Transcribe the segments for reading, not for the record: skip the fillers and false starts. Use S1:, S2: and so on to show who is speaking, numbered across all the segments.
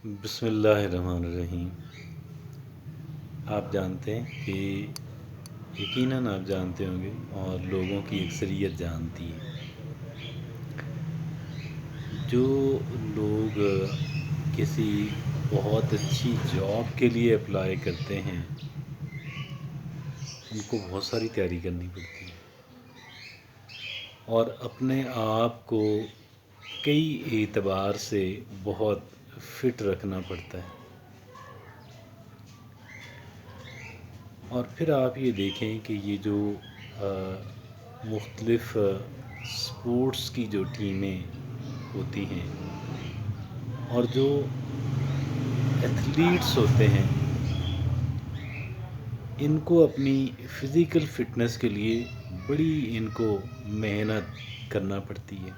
S1: بسم اللہ الرحمن الرحیم۔ آپ جانتے ہیں کہ یقیناً آپ جانتے ہوں گے اور لوگوں کی اکثریت جانتی ہے، جو لوگ کسی بہت اچھی جاب کے لیے اپلائی کرتے ہیں ان کو بہت ساری تیاری کرنی پڑتی ہے اور اپنے آپ کو کئی اعتبار سے بہت فٹ رکھنا پڑتا ہے۔ اور پھر آپ یہ دیکھیں کہ یہ جو مختلف سپورٹس کی جو ٹیمیں ہوتی ہیں اور جو ایتھلیٹس ہوتے ہیں ان کو اپنی فزیکل فٹنس کے لیے بڑی ان کو محنت کرنا پڑتی ہے،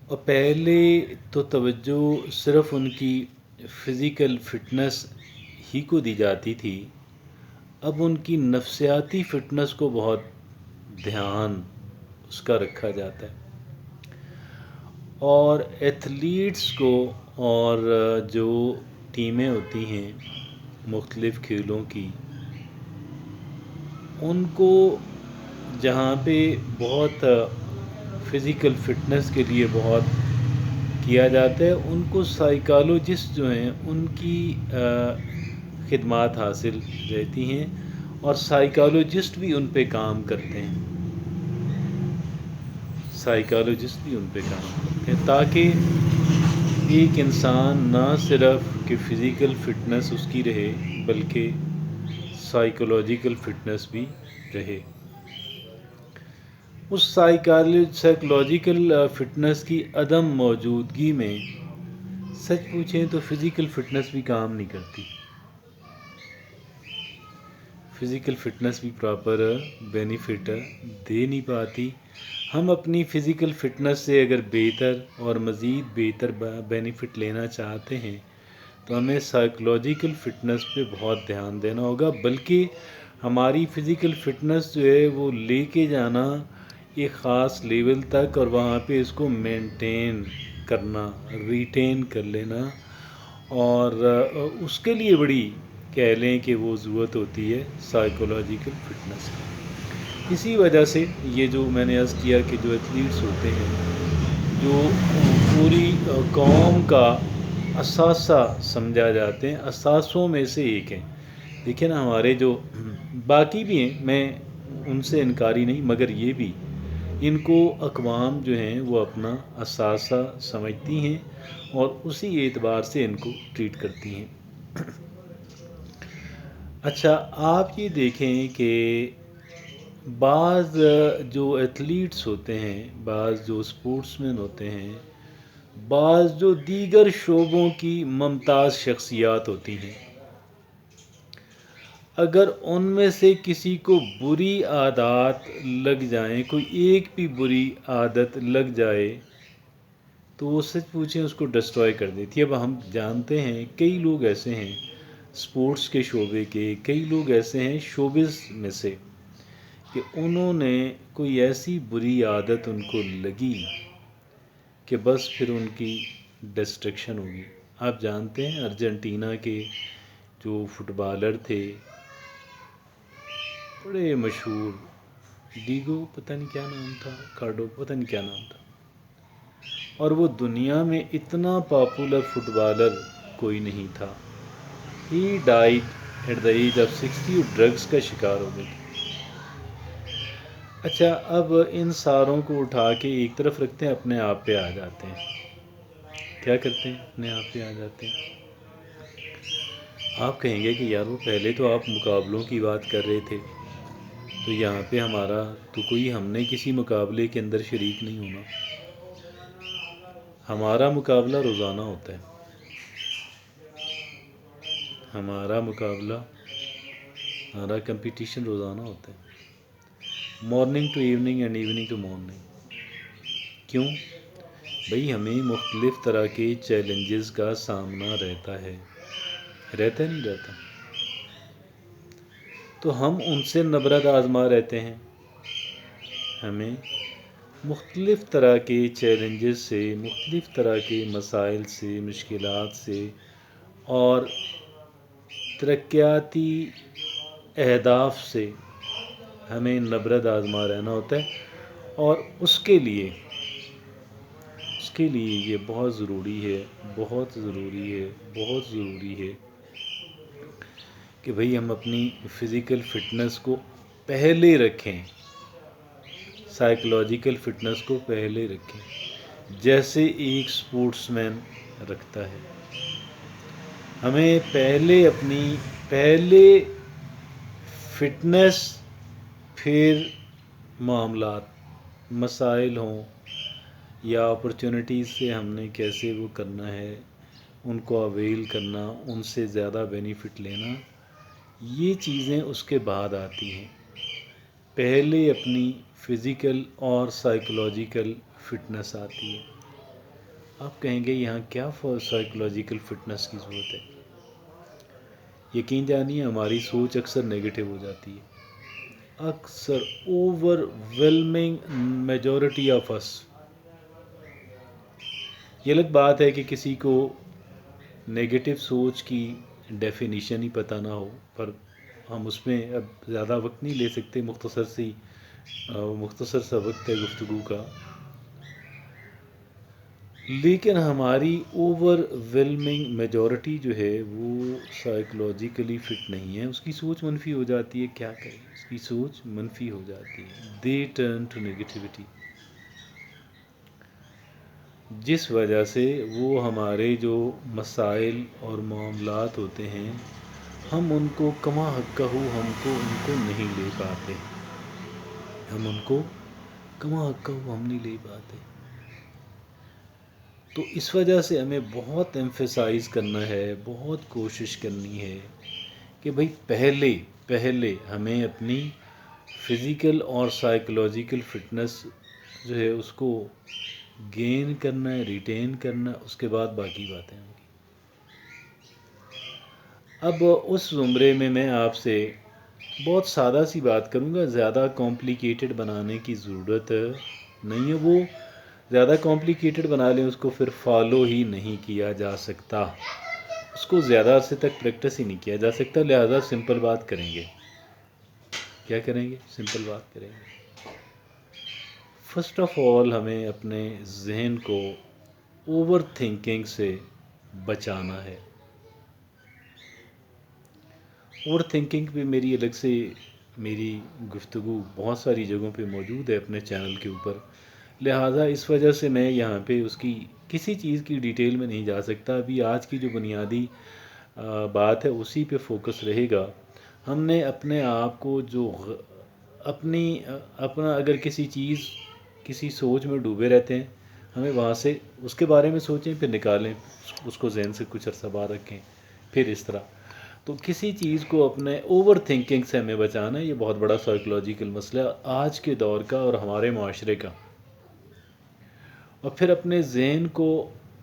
S1: اور پہلے تو توجہ صرف ان کی فزیکل فٹنس ہی کو دی جاتی تھی، اب ان کی نفسیاتی فٹنس کو بہت دھیان اس کا رکھا جاتا ہے، اور ایتھلیٹس کو اور جو ٹیمیں ہوتی ہیں مختلف کھیلوں کی ان کو جہاں پہ بہت فزیکل فٹنس کے لیے بہت کیا جاتا ہے ان کو سائیکالوجسٹ جو ہیں ان کی خدمات حاصل رہتی ہیں، اور سائیکالوجسٹ بھی ان پہ کام کرتے ہیں، سائیکالوجسٹ بھی ان پہ کام کرتے ہیں تاکہ ایک انسان نہ صرف کہ فزیکل فٹنس اس کی رہے بلکہ سائیکولوجیکل فٹنس بھی رہے۔ اس سائیکولوجیکل فٹنس کی عدم موجودگی میں سچ پوچھیں تو فزیکل فٹنس بھی کام نہیں کرتی، فزیکل فٹنس بھی پراپر بینیفٹ دے نہیں پاتی۔ ہم اپنی فزیکل فٹنس سے اگر بہتر اور مزید بہتر بینیفٹ لینا چاہتے ہیں تو ہمیں سائیکولوجیکل فٹنس پہ بہت دھیان دینا ہوگا، بلکہ ہماری فزیکل فٹنس جو ہے وہ لے کے جانا ایک خاص لیول تک، اور وہاں پہ اس کو مینٹین کرنا، ریٹین کر لینا، اور اس کے لیے بڑی کہہ لیں کہ وہ ضرورت ہوتی ہے سائیکولوجیکل فٹنس کی۔ اسی وجہ سے یہ جو میں نے عرض کیا کہ جو ایتھلیٹس ہوتے ہیں جو پوری قوم کا اثاثہ سمجھا جاتے ہیں، اثاثوں میں سے ایک ہیں۔ دیکھیں نا، ہمارے جو باقی بھی ہیں، میں ان سے انکاری نہیں، مگر یہ بھی ان کو اقوام جو ہیں وہ اپنا اثاثہ سمجھتی ہیں اور اسی اعتبار سے ان کو ٹریٹ کرتی ہیں۔ اچھا، آپ یہ دیکھیں کہ بعض جو ایتھلیٹس ہوتے ہیں، بعض جو اسپورٹس مین ہوتے ہیں، بعض جو دیگر شعبوں کی ممتاز شخصیات ہوتی ہیں، اگر ان میں سے کسی کو بری عادات لگ جائیں، کوئی ایک بھی بری عادت لگ جائے تو وہ سچ پوچھیں اس کو ڈسٹروائے کر دیتی ہے۔ اب ہم جانتے ہیں کئی لوگ ایسے ہیں اسپورٹس کے شعبے کے، کئی لوگ ایسے ہیں شوبز میں سے کہ انہوں نے کوئی ایسی بری عادت ان کو لگی کہ بس پھر ان کی ڈسٹرکشن ہوگی۔ آپ جانتے ہیں ارجنٹینا کے جو فٹ بالر تھے، بڑے مشہور، ڈیگو پتہ نہیں کیا نام تھا، کارڈو پتہ نہیں کیا نام تھا، اور وہ دنیا میں اتنا پاپولر فٹ بالر کوئی نہیں تھا۔ He died at the age of 60 اور ڈرگس کا شکار ہو گئے تھے۔ اچھا، اب ان ساروں کو اٹھا کے ایک طرف رکھتے ہیں، اپنے آپ پہ آ جاتے ہیں۔ کیا کرتے ہیں؟ اپنے آپ پہ آ جاتے ہیں۔ آپ کہیں گے کہ یار وہ پہلے تو آپ مقابلوں کی بات کر رہے تھے، تو یہاں پہ ہمارا تو کوئی، ہم نے کسی مقابلے کے اندر شریک نہیں ہونا، ہمارا مقابلہ روزانہ ہوتا ہے، ہمارا مقابلہ، ہمارا کمپٹیشن روزانہ ہوتا ہے، morning to evening and evening to morning. کیوں؟ بھئی ہمیں مختلف طرح کے چیلنجز کا سامنا رہتا ہے، رہتا نہیں رہتا، تو ہم ان سے نبرد آزما رہتے ہیں۔ ہمیں مختلف طرح کے چیلنجز سے، مختلف طرح کے مسائل سے، مشکلات سے اور ترقیاتی اہداف سے ہمیں نبرد آزما رہنا ہوتا ہے، اور اس کے لیے یہ بہت ضروری ہے، بہت ضروری ہے، بہت ضروری ہے کہ بھئی ہم اپنی فزیکل فٹنس کو پہلے رکھیں، سائیکولوجیکل فٹنس کو پہلے رکھیں، جیسے ایک سپورٹس مین رکھتا ہے۔ ہمیں پہلے فٹنس، پھر معاملات، مسائل ہوں یا اپرچونٹیز سے ہم نے کیسے وہ کرنا ہے، ان کو اویل کرنا، ان سے زیادہ بینیفٹ لینا، یہ چیزیں اس کے بعد آتی ہیں۔ پہلے اپنی فزیکل اور سائیکولوجیکل فٹنس آتی ہے۔ آپ کہیں گے یہاں کیا سائیکولوجیکل فٹنس کی ضرورت ہے؟ یقین جانیے ہماری سوچ اکثر نیگیٹو ہو جاتی ہے، اکثر اوور ویلمنگ میجورٹی آف اس۔ یہ الگ بات ہے کہ کسی کو نیگیٹو سوچ کی ڈیفینیشن ہی پتہ نہ ہو، پر ہم اس میں اب زیادہ وقت نہیں لے سکتے، مختصر سا وقت ہے گفتگو کا۔ لیکن ہماری اوور ویلمنگ میجورٹی جو ہے وہ سائیکولوجیکلی فٹ نہیں ہے، اس کی سوچ منفی ہو جاتی ہے، کیا کریں، اس کی سوچ منفی ہو جاتی ہے، دے ٹرن ٹو نیگیٹیوٹی، جس وجہ سے وہ ہمارے جو مسائل اور معاملات ہوتے ہیں ہم ان کو کما حق ان کو نہیں لے پاتے، ہم ان کو کما حق ہم نہیں لے پاتے۔ تو اس وجہ سے ہمیں بہت ایمفیسائز کرنا ہے، بہت کوشش کرنی ہے کہ بھئی پہلے ہمیں اپنی فزیکل اور سائیکولوجیکل فٹنس جو ہے اس کو گین کرنا ہے، ریٹین کرنا ہے، اس کے بعد باقی باتیں ہوں گی۔ اب اس زمرے میں آپ سے بہت سادہ سی بات کروں گا، زیادہ کمپلیکیٹڈ بنانے کی ضرورت نہیں ہے۔ وہ زیادہ کمپلیکیٹڈ بنا لیں اس کو پھر فالو ہی نہیں کیا جا سکتا، اس کو زیادہ عرصے تک پریکٹس ہی نہیں کیا جا سکتا، لہذا سمپل بات کریں گے۔ کیا کریں گے؟ سمپل بات کریں گے۔ فرسٹ آف آل ہمیں اپنے ذہن کو اوور تھنکنگ سے بچانا ہے۔ اوور تھنکنگ پہ میری الگ سے میری گفتگو بہت ساری جگہوں پہ موجود ہے اپنے چینل کے اوپر، لہٰذا اس وجہ سے میں یہاں پہ اس کی کسی چیز کی ڈیٹیل میں نہیں جا سکتا۔ ابھی آج کی جو بنیادی بات ہے اسی پہ فوکس رہے گا۔ ہم نے اپنے آپ کو اپنا اگر کسی سوچ میں ڈوبے رہتے ہیں، ہمیں وہاں سے اس کے بارے میں سوچیں، پھر نکالیں، اس کو ذہن سے کچھ عرصہ باہر رکھیں، پھر اس طرح۔ تو کسی چیز کو اپنے اوور تھنکنگ سے ہمیں بچانا ہے، یہ بہت بڑا سائیکولوجیکل مسئلہ ہے آج کے دور کا اور ہمارے معاشرے کا۔ اور پھر اپنے ذہن کو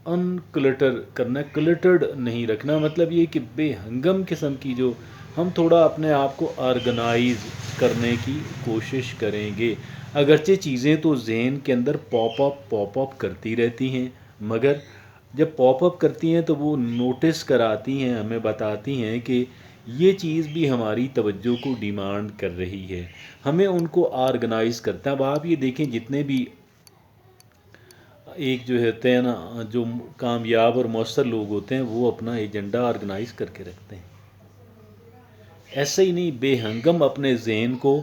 S1: ان کلٹر کرنا، کلٹرڈ نہیں رکھنا، مطلب یہ کہ بے ہنگم قسم کی جو ہم تھوڑا اپنے آپ کو آرگنائز کرنے کی کوشش کریں گے۔ اگرچہ چیزیں تو ذہن کے اندر پاپ اپ کرتی رہتی ہیں، مگر جب پاپ اپ کرتی ہیں تو وہ نوٹس کراتی ہیں، ہمیں بتاتی ہیں کہ یہ چیز بھی ہماری توجہ کو ڈیمانڈ کر رہی ہے، ہمیں ان کو آرگنائز کرتا ہے۔ اب آپ یہ دیکھیں جتنے بھی ایک جو ہوتے ہیں نا، جو کامیاب اور مؤثر لوگ ہوتے ہیں، وہ اپنا ایجنڈا آرگنائز کر کے رکھتے ہیں۔ ایسا ہی نہیں بے ہنگم اپنے ذہن کو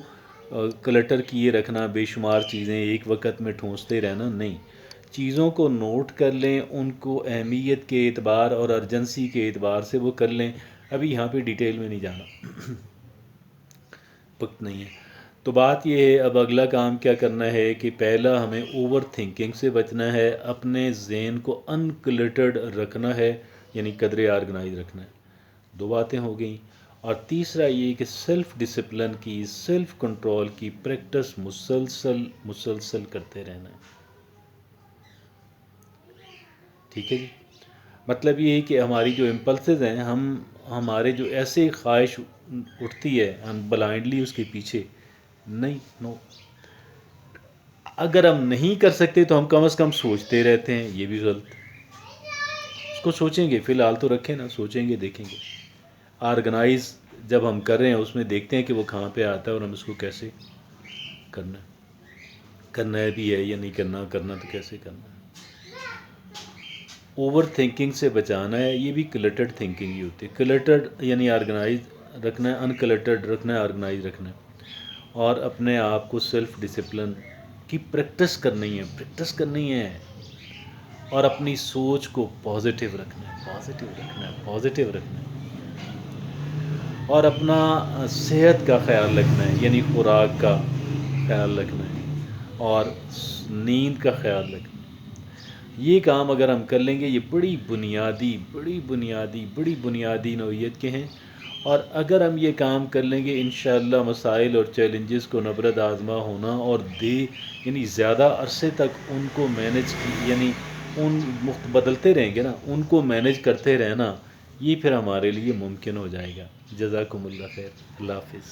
S1: کلٹر کیے رکھنا، بے شمار چیزیں ایک وقت میں ٹھونستے رہنا، نہیں۔ چیزوں کو نوٹ کر لیں، ان کو اہمیت کے اعتبار اور ارجنسی کے اعتبار سے وہ کر لیں۔ ابھی یہاں پہ ڈیٹیل میں نہیں جانا، وقت نہیں ہے۔ تو بات یہ ہے، اب اگلا کام کیا کرنا ہے کہ پہلا ہمیں اوور تھنکنگ سے بچنا ہے، اپنے ذہن کو ان کلٹرڈ رکھنا ہے، یعنی قدرے آرگنائز رکھنا ہے۔ دو باتیں ہو گئیں۔ اور تیسرا یہ کہ سیلف ڈسپلن کی، سیلف کنٹرول کی پریکٹس مسلسل کرتے رہنا ہے۔ ٹھیک ہے جی؟ مطلب یہ ہے کہ ہماری جو امپلسز ہیں، ہمارے جو ایسے خواہش اٹھتی ہے، ہم بلائنڈلی اس کے پیچھے نہیں، نو۔ اگر ہم نہیں کر سکتے تو ہم کم از کم سوچتے رہتے ہیں، یہ بھی غلط ہے۔ اس کو سوچیں گے، فی الحال تو رکھیں نا، سوچیں گے، دیکھیں گے آرگنائز جب ہم کر رہے ہیں اس میں دیکھتے ہیں کہ وہ کہاں پہ آتا ہے اور ہم اس کو کیسے کرنا ہے، کرنا ہے بھی ہے یا نہیں کرنا، کرنا تو کیسے کرنا ہے۔ اوور تھنکنگ سے بچانا ہے، یہ بھی کلٹرڈ تھنکنگ ہی ہوتی ہے۔ کلٹرڈ یعنی آرگنائز رکھنا ہے، ان کلٹرڈ رکھنا ہے، آرگنائز رکھنا ہے، اور اپنے آپ کو سیلف ڈسپلن کی پریکٹس کرنی ہے، اور اپنی سوچ کو پازیٹیو رکھنا ہے، پازیٹیو رکھنا ہے، اور اپنا صحت کا خیال رکھنا ہے، یعنی خوراک کا خیال رکھنا ہے، اور نیند کا خیال رکھنا ہے۔ یہ کام اگر ہم کر لیں گے، یہ بڑی بنیادی نوعیت کے ہیں، اور اگر ہم یہ کام کر لیں گے انشاءاللہ مسائل اور چیلنجز کو نبرد آزما ہونا، اور یعنی زیادہ عرصے تک ان کو مینج یعنی ان بدلتے رہیں گے نا، ان کو مینج کرتے رہنا، یہ پھر ہمارے لیے ممکن ہو جائے گا۔ جزاکم اللہ خیر، اللہ حافظ۔